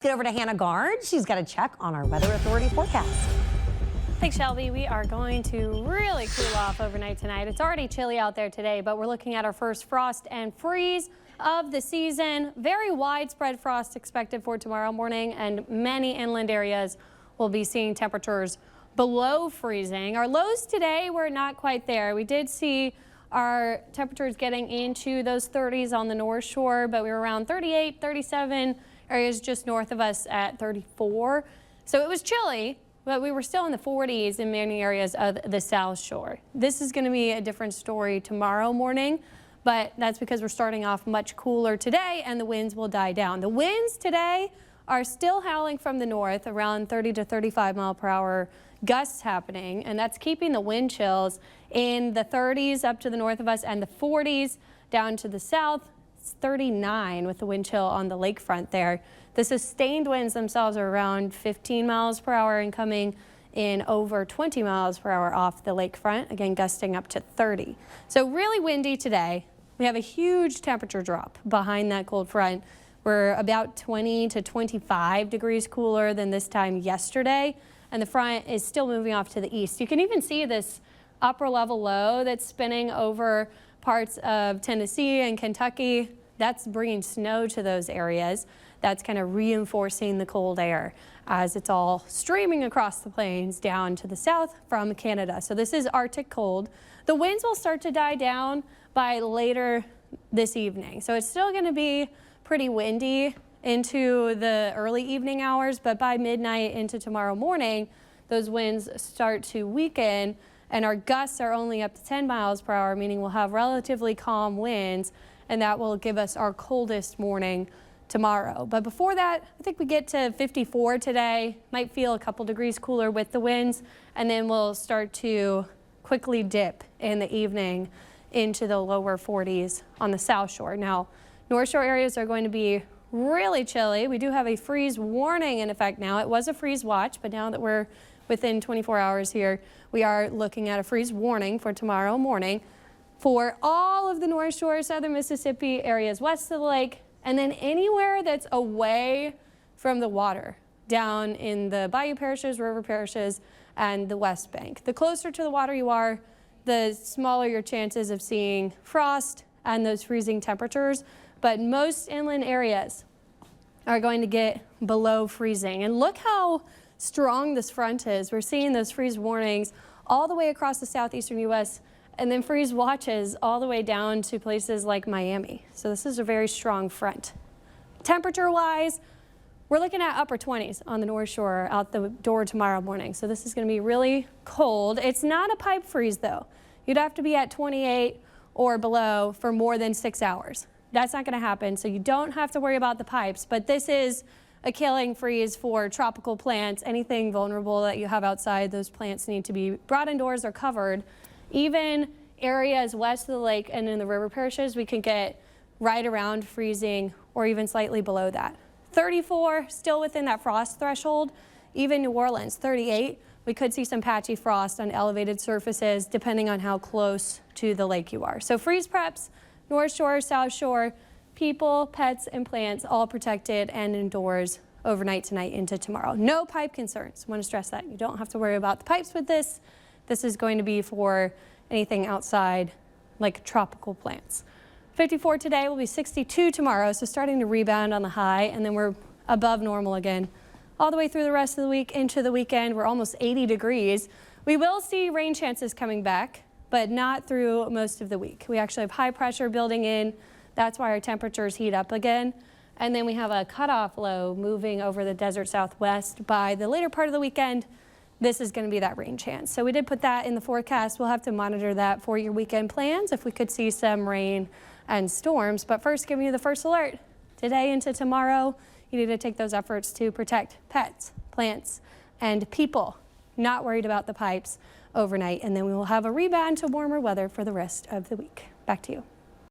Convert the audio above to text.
Get over to Hannah Gard. She's got a check on our Weather Authority forecast. Thanks, Shelby. We are going to really cool off overnight tonight. It's already chilly out there today, but we're looking at our first frost and freeze of the season. Very widespread frost expected for tomorrow morning, and many inland areas will be seeing temperatures below freezing. Our lows today were not quite there. We did see our temperatures getting into those 30s on the North Shore, but we were around 38, 37. Areas just north of us at 34. So it was chilly, but we were still in the 40s in many areas of the South Shore. This is going to be a different story tomorrow morning, but that's because we're starting off much cooler today and the winds will die down. The winds today are still howling from the north, around 30 to 35 mile per hour gusts happening, and that's keeping the wind chills in the 30s up to the north of us and the 40s down to the south. It's 39 with the wind chill on the lakefront there. The sustained winds themselves are around 15 miles per hour and coming in over 20 miles per hour off the lakefront, again gusting up to 30. So really windy today. We have a huge temperature drop behind that cold front. We're about 20 to 25 degrees cooler than this time yesterday, and the front is still moving off to the east. You can even see this upper level low that's spinning over parts of Tennessee and Kentucky. That's bringing snow to those areas. That's kind of reinforcing the cold air as it's all streaming across the plains down to the south from Canada. So this is Arctic cold. The winds will start to die down by later this evening. So it's still going to be pretty windy into the early evening hours, but by midnight into tomorrow morning, those winds start to weaken. And our gusts are only up to 10 miles per hour, meaning we'll have relatively calm winds, and that will give us our coldest morning tomorrow. But before that, I think we get to 54 today. Might feel a couple degrees cooler with the winds, and then we'll start to quickly dip in the evening into the lower 40s on the South Shore. Now, North Shore areas are going to be really chilly. We do have a freeze warning in effect now. It was a freeze watch, but now that we're within 24 hours here, we are looking at a freeze warning for tomorrow morning for all of the North Shore, southern Mississippi areas west of the lake, and then anywhere that's away from the water down in the bayou parishes, river parishes, and the West Bank. The closer to the water you are, the smaller your chances of seeing frost and those freezing temperatures, but most inland areas are going to get below freezing. And look how strong this front is. We're seeing those freeze warnings all the way across the southeastern U.S. and then freeze watches all the way down to places like Miami. So this is a very strong front. Temperature-wise, we're looking at upper 20s on the North Shore out the door tomorrow morning. So this is going to be really cold. It's not a pipe freeze, though. You'd have to be at 28 or below for more than 6 hours. That's not going to happen, so you don't have to worry about the pipes, but this is a killing freeze for tropical plants. Anything vulnerable that you have outside, those plants need to be brought indoors or covered. Even areas west of the lake and in the river parishes, we can get right around freezing or even slightly below that. 34, still within that frost threshold. Even New Orleans, 38. We could see some patchy frost on elevated surfaces depending on how close to the lake you are. So freeze preps, North Shore, South Shore, people, pets, and plants all protected and indoors overnight tonight into tomorrow. No pipe concerns. I want to stress that. You don't have to worry about the pipes with this. This is going to be for anything outside like tropical plants. 54 today, will be 62 tomorrow, so starting to rebound on the high, and then we're above normal again all the way through the rest of the week into the weekend. We're almost 80 degrees. We will see rain chances coming back, but not through most of the week. We actually have high pressure building in. That's why our temperatures heat up again. And then we have a cutoff low moving over the desert southwest by the later part of the weekend. This is going to be that rain chance. So we did put that in the forecast. We'll have to monitor that for your weekend plans if we could see some rain and storms. But first, giving you the first alert. Today into tomorrow, you need to take those efforts to protect pets, plants, and people. Not worried about the pipes overnight. And then we will have a rebound to warmer weather for the rest of the week. Back to you.